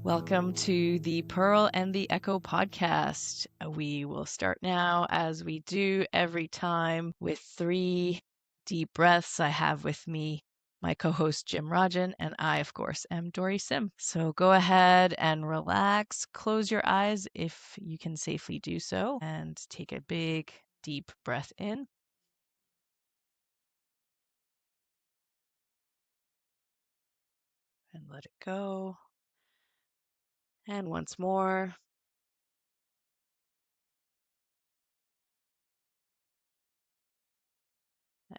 Welcome to the Pearl and the Echo podcast. We will start now, as we do every time, with 3 deep breaths. I have with me my co-host Jim Rajan, and I, of course, am Dori Sim. So go ahead and relax. Close your eyes if you can safely do so, and take a big, deep breath in. And let it go. And once more.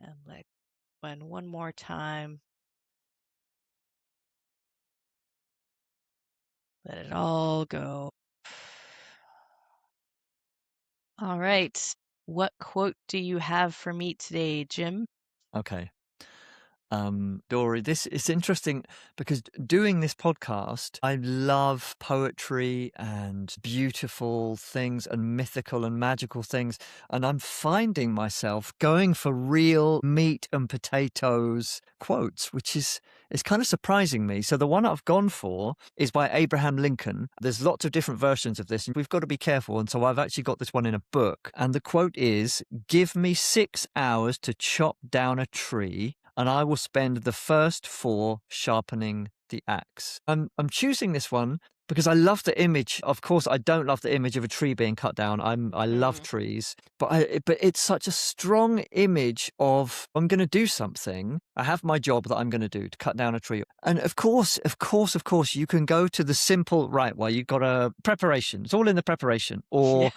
And let go. And one more time. Let it all go. All right. What quote do you have for me today, Jim? Okay. Dori, this is interesting because doing this podcast, I love poetry and beautiful things and mythical and magical things. And I'm finding myself going for real meat and potatoes quotes, which is kind of surprising me. So the one I've gone for is by Abraham Lincoln. There's lots of different versions of this, and we've got to be careful. And so I've actually got this one in a book. And the quote is, "Give me 6 hours to chop down a tree, and I will spend the first 4 sharpening the axe." I'm choosing this one because I love the image. Of course, I don't love the image of a tree being cut down. I love trees, but it's such a strong image of I'm going to do something. I have my job that I'm going to do to cut down a tree, and of course, you can go to the simple right. Well, you've got a preparation. It's all in the preparation, or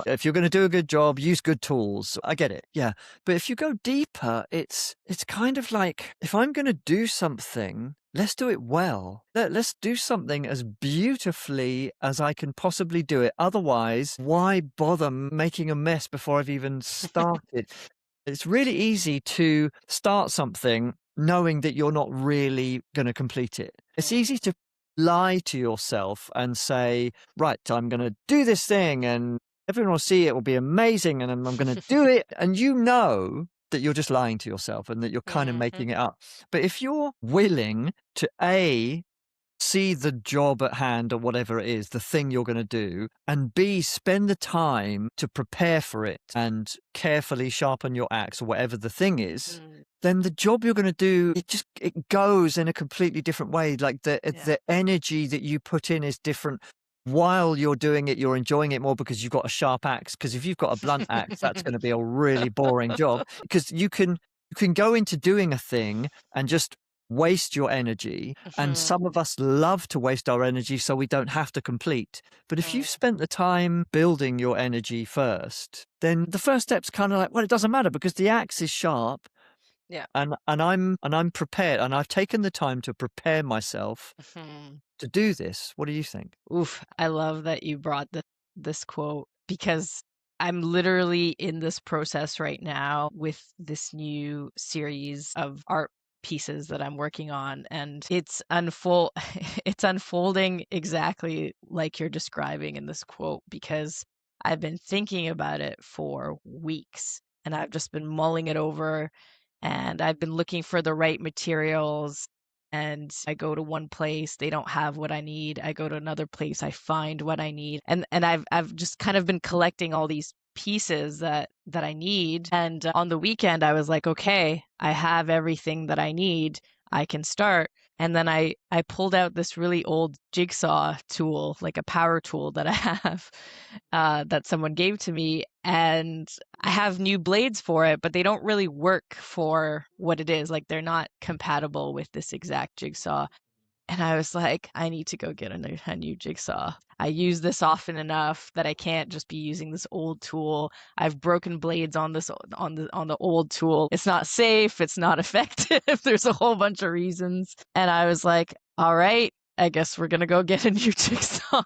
if you're going to do a good job, use good tools. I get it. Yeah. But if you go deeper, it's kind of like, if I'm going to do something, let's do it well. Let's do something as beautifully as I can possibly do it. Otherwise, why bother making a mess before I've even started? It's really easy to start something knowing that you're not really going to complete it. It's easy to lie to yourself and say, right, I'm going to do this thing and everyone will see it will be amazing and I'm going to do it. And you know that you're just lying to yourself and that you're kind of making it up. But if you're willing to see the job at hand or whatever it is, the thing you're going to do, and B, spend the time to prepare for it and carefully sharpen your axe or whatever the thing is, then the job you're going to do, it goes in a completely different way. Like the energy that you put in is different. While you're doing it, you're enjoying it more because you've got a sharp axe. Because if you've got a blunt axe, that's going to be a really boring job. Because you can go into doing a thing and just waste your energy. And some of us love to waste our energy so we don't have to complete. But if you've spent the time building your energy first, then the first step's kind of like, well, it doesn't matter because the axe is sharp. Yeah. And I'm prepared, and I've taken the time to prepare myself to do this. What do you think? Oof, I love that you brought this quote because I'm literally in this process right now with this new series of art pieces that I'm working on, and it's it's unfolding exactly like you're describing in this quote, because I've been thinking about it for weeks and I've just been mulling it over, and I've been looking for the right materials. And I go to one place, they don't have what I need. I go to another place, I find what I need. And I've just kind of been collecting all these pieces that I need. And on the weekend I was like, okay, I have everything that I need. I can start. And then I pulled out this really old jigsaw tool, like a power tool that I have, that someone gave to me. And I have new blades for it, but they don't really work for what it is. Like, they're not compatible with this exact jigsaw. And I was like, I need to go get a new jigsaw. I use this often enough that I can't just be using this old tool. I've broken blades on the old tool. It's not safe. It's not effective. There's a whole bunch of reasons. And I was like, all right, I guess we're gonna go get a new jigsaw.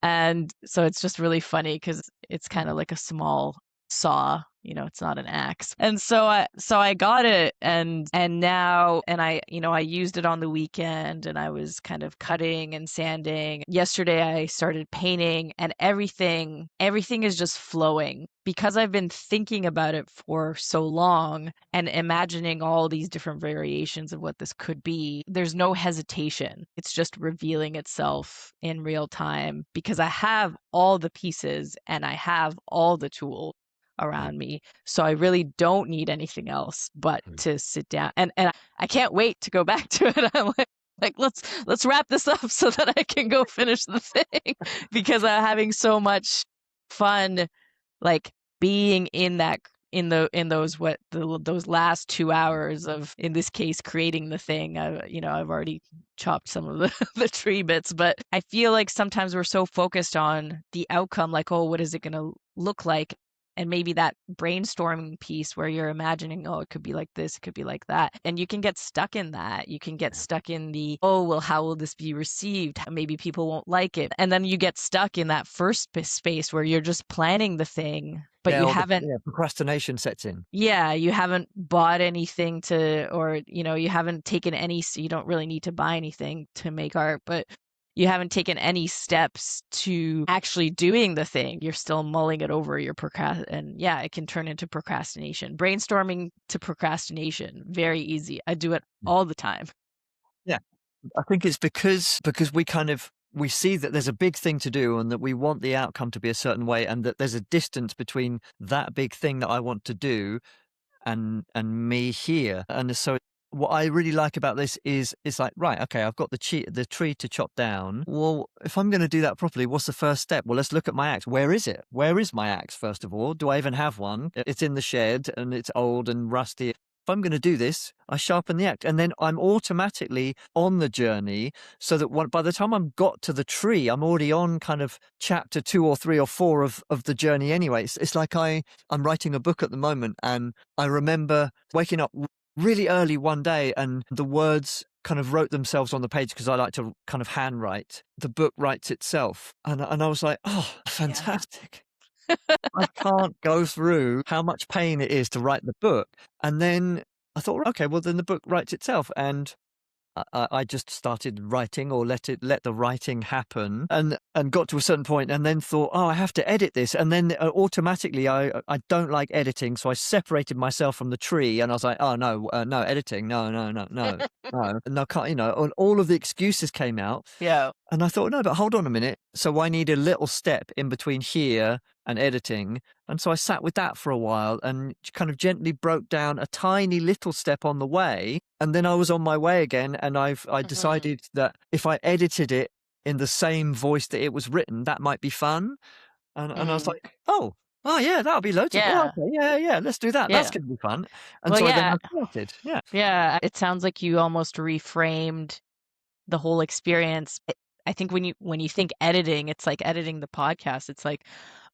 And so it's just really funny because it's kind of like a small saw, it's not an axe. And so I got it, and now, and I used it on the weekend, and I was kind of cutting and sanding. Yesterday I started painting, and everything is just flowing because I've been thinking about it for so long and imagining all these different variations of what this could be. There's no hesitation. It's just revealing itself in real time because I have all the pieces and I have all the tools Yeah. around me. So I really don't need anything else but Mm. to sit down. And I can't wait to go back to it. I'm like let's wrap this up so that I can go finish the thing because I'm having so much fun, like being in that, in those, those last 2 hours of, in this case, creating the thing. I've already chopped some of the the tree bits, but I feel like sometimes we're so focused on the outcome, like, oh, what is it going to look like? And maybe that brainstorming piece where you're imagining, oh, it could be like this, it could be like that. And you can get stuck in that. You can get stuck in the, oh, well, how will this be received? Maybe people won't like it. And then you get stuck in that first space where you're just planning the thing, but Yeah, you or haven't, procrastination sets in. yeah, you haven't bought anything to, or, you haven't taken any, so you don't really need to buy anything to make art, but you haven't taken any steps to actually doing the thing. You're still mulling it over, and yeah, it can turn into procrastination. Brainstorming to procrastination, very easy. I do it all the time. Yeah. I think it's because we see that there's a big thing to do and that we want the outcome to be a certain way, and that there's a distance between that big thing that I want to do and me here. And so what I really like about this is it's like, right, okay, I've got the tree to chop down. Well, if I'm going to do that properly, what's the first step? Well, let's look at my axe. Where is it? Where is my axe, first of all? Do I even have one? It's in the shed and it's old and rusty. If I'm going to do this, I sharpen the axe, and then I'm automatically on the journey, so that by the time I'm got to the tree, I'm already on kind of chapter 2 or 3 or 4 of the journey anyway. It's like I'm writing a book at the moment, and I remember waking up really early one day and the words kind of wrote themselves on the page because I like to kind of handwrite. The book writes itself. And I was like, oh, Yeah. fantastic. I can't go through how much pain it is to write the book. And then I thought, okay, well, then the book writes itself. And I just started writing, or let the writing happen, and got to a certain point, and then thought, oh, I have to edit this, and then automatically I don't like editing, so I separated myself from the tree, and I was like, oh no, no editing, no, no, no, no, no, can't, and all of the excuses came out. Yeah. And I thought, no, but hold on a minute. So I need a little step in between here and editing. And so I sat with that for a while and kind of gently broke down a tiny little step on the way. And then I was on my way again. And I Mhm. decided that if I edited it in the same voice that it was written, that might be fun. And I was Mm. like, oh yeah, that'll be loads of, yeah, Yeah. okay, yeah, let's do that. That's Yeah. going to be fun. And Well, so then yeah. I started. Yeah. Yeah. It sounds like you almost reframed the whole experience. I think when you think editing, it's like editing the podcast. It's like,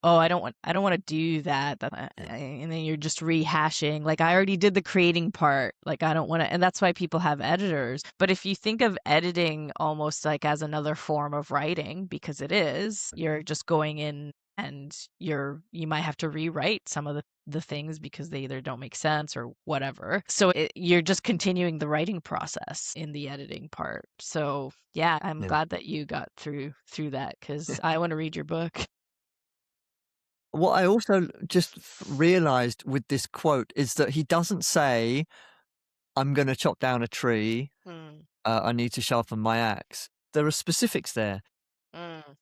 oh, I don't want to do that. And then you're just rehashing. Like, I already did the creating part. Like, I don't want to, and that's why people have editors. But if you think of editing almost like as another form of writing, because it is, you're just going in and you might have to rewrite some of the things because they either don't make sense or whatever. So you're just continuing the writing process in the editing part. So yeah, I'm Yeah. glad that you got through that because I want to read your book. What I also just realized with this quote is that he doesn't say, I'm going to chop down a tree. Mm, I need to sharpen my axe. There are specifics there. mm,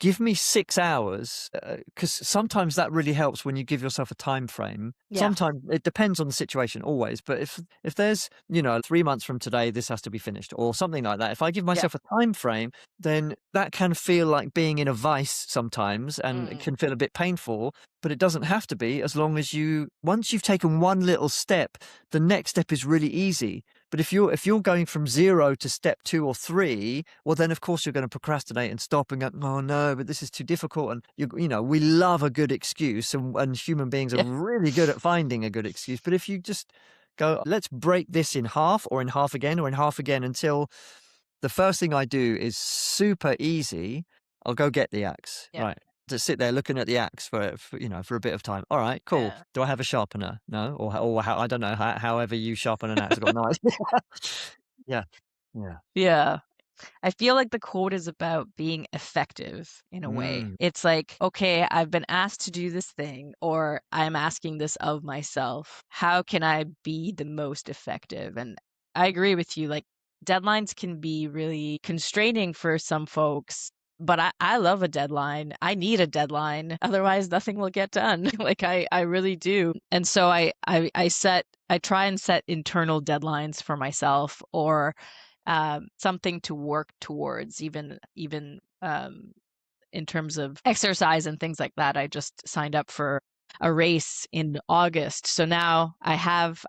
Give me 6 hours, because sometimes that really helps when you give yourself a time frame. yeah, Sometimes it depends on the situation always, but if there's, 3 months from today, this has to be finished or something like that. If I give yeah, myself a time frame, then that can feel like being in a vice sometimes, and it mm, can feel a bit painful, but it doesn't have to be, as long as once you've taken one little step, the next step is really easy. But if you're going from 0 to step 2 or 3, well, then of course you're going to procrastinate and stop and go, oh no, but this is too difficult. And we love a good excuse, and human beings are yeah, really good at finding a good excuse. But if you just go, let's break this in half, or in half again, or in half again, until the first thing I do is super easy, I'll go get the axe. yeah. Right. to sit there looking at the axe for a bit of time. All right, cool. Yeah. Do I have a sharpener? No, or how, I don't know. However you sharpen an axe, I've got no idea. Yeah, yeah. Yeah. I feel like the quote is about being effective in a way. Mm, It's like, okay, I've been asked to do this thing, or I'm asking this of myself. How can I be the most effective? And I agree with you. Like, deadlines can be really constraining for some folks. But I love a deadline. I need a deadline. Otherwise, nothing will get done. Like I really do. And so I try and set internal deadlines for myself, or something to work towards, even in terms of exercise and things like that. I just signed up for a race in August. So now I have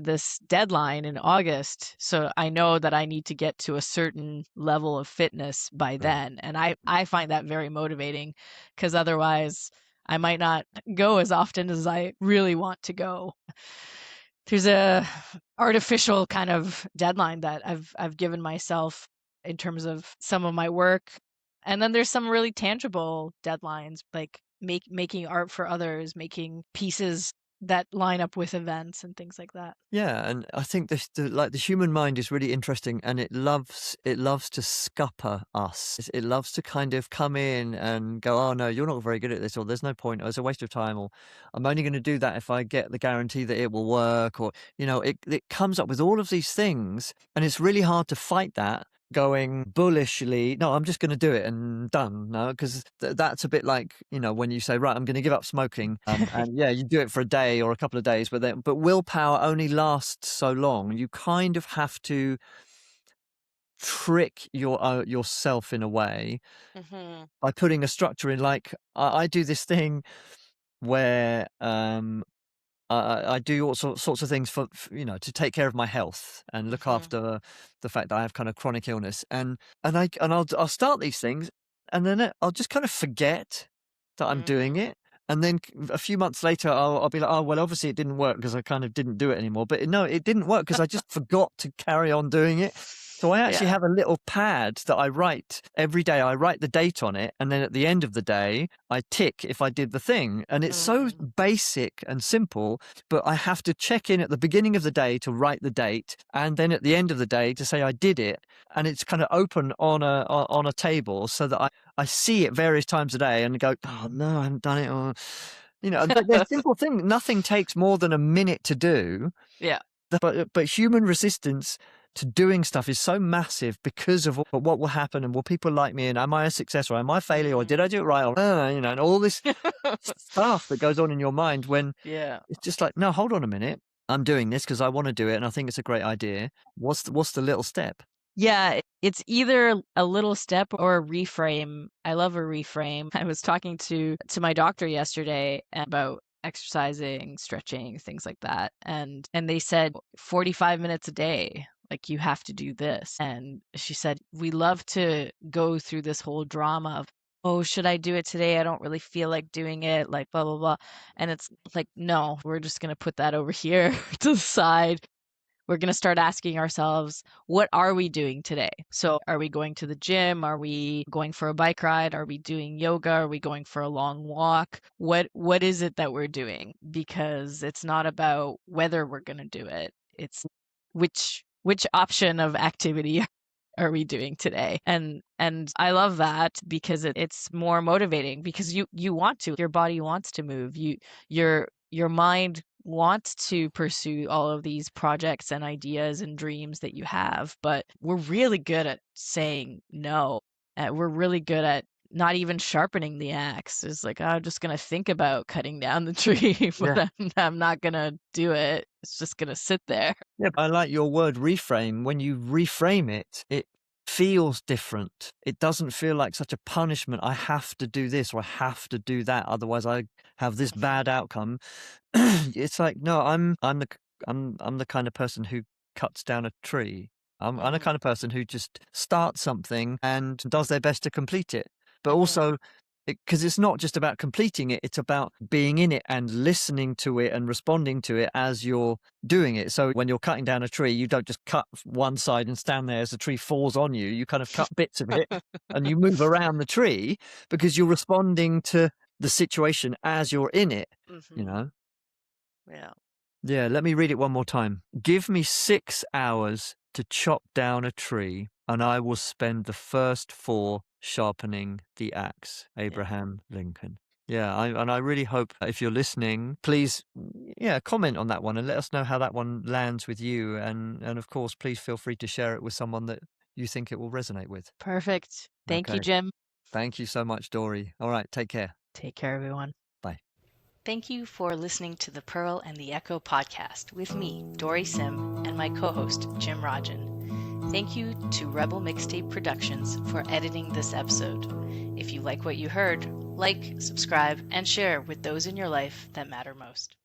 this deadline in August. So I know that I need to get to a certain level of fitness by right. then. And I find that very motivating, because otherwise I might not go as often as I really want to go. There's a artificial kind of deadline that I've given myself in terms of some of my work. And then there's some really tangible deadlines, like making art for others, making pieces that line up with events and things like that. Yeah, and I think the human mind is really interesting, and it loves to scupper us. It loves to kind of come in and go, "Oh no, you're not very good at this," or "There's no point," or "It's a waste of time," or "I'm only going to do that if I get the guarantee that it will work," or it comes up with all of these things, and it's really hard to fight that. Going bullishly, no, I'm just going to do it and done. No, because that's a bit like when you say, right, I'm going to give up smoking, and yeah, you do it for a day or a couple of days, but willpower only lasts so long. You kind of have to trick yourself in a way Hmm. by putting a structure in. Like I do this thing where I do all sorts of things to take care of my health and look Hmm. after the fact that I have kind of chronic illness, and I'll start these things, and then I'll just kind of forget that I'm doing Hmm. it, and then a few months later I'll be like, oh well, obviously it didn't work because I kind of didn't do it anymore. But no, it didn't work because I just forgot to carry on doing it. So I actually Yeah. have a little pad that I write every day. I write the date on it, and then at the end of the day, I tick if I did the thing. And it's so Hmm. basic and simple, but I have to check in at the beginning of the day to write the date, and then at the end of the day to say I did it. And it's kind of open on a table so that I see it various times a day and go, oh no, I haven't done it. Or but they're simple things. Nothing takes more than a minute to do, Yeah. but human resistance to doing stuff is so massive because of what will happen, and will people like me, and am I a success, or am I a failure, or did Hmm. I do it right, or and all this stuff that goes on in your mind when Yeah. it's just like, no, hold on a minute, I'm doing this because I want to do it and I think it's a great idea. What's the little step? Yeah, it's either a little step or a reframe. I love a reframe. I was talking to my doctor yesterday about exercising, stretching, things like that. And they said 45 minutes a day. Like, you have to do this. And she said, we love to go through this whole drama of, oh, should I do it today? I don't really feel like doing it, like blah blah blah. And it's like, no, we're just gonna put that over here to the side. We're going to start asking ourselves, what are we doing today? So, are we going to the gym? Are we going for a bike ride? Are we doing yoga? Are we going for a long walk? What is it that we're doing? Because it's not about whether we're going to do it. It's which option of activity are we doing today? And I love that because it's more motivating, because you want to, your body wants to move. Your mind wants to pursue all of these projects and ideas and dreams that you have, but we're really good at saying no. We're really good at not even sharpening the axe. It's like, "Oh, I'm just gonna think about cutting down the tree, but Yeah. I'm not gonna do it. It's just gonna sit there." Yeah, I like your word reframe. When you reframe it, it feels different. It doesn't feel like such a punishment. I have to do this or I have to do that, otherwise I have this Mhm. bad outcome. It's like, no, I'm the kind of person who cuts down a tree. I'm the Mhm. kind of person who just starts something and does their best to complete it. But Mhm. also, because it's not just about completing it, it's about being in it and listening to it and responding to it as you're doing it. So when you're cutting down a tree, you don't just cut one side and stand there as the tree falls on you. You kind of cut bits of it and you move around the tree because you're responding to the situation as you're in it, you Mm-hmm. know? Yeah. Yeah, let me read it one more time. Give me 6 hours to chop down a tree, and I will spend the first 4 sharpening the axe. Yeah. Abraham Lincoln. Yeah, I really hope if you're listening, please, yeah, comment on that one and let us know how that one lands with you. And of course, please feel free to share it with someone that you think it will resonate with. Perfect. Thank you, Okay. Jim. Thank you so much, Dori. All right, take care. Take care, everyone. Bye. Thank you for listening to the Pearl and the Echo podcast with me, Dori Sim, and my co host, Jim Rajan. Thank you to Rebel Mixtape Productions for editing this episode. If you like what you heard, like, subscribe, and share with those in your life that matter most.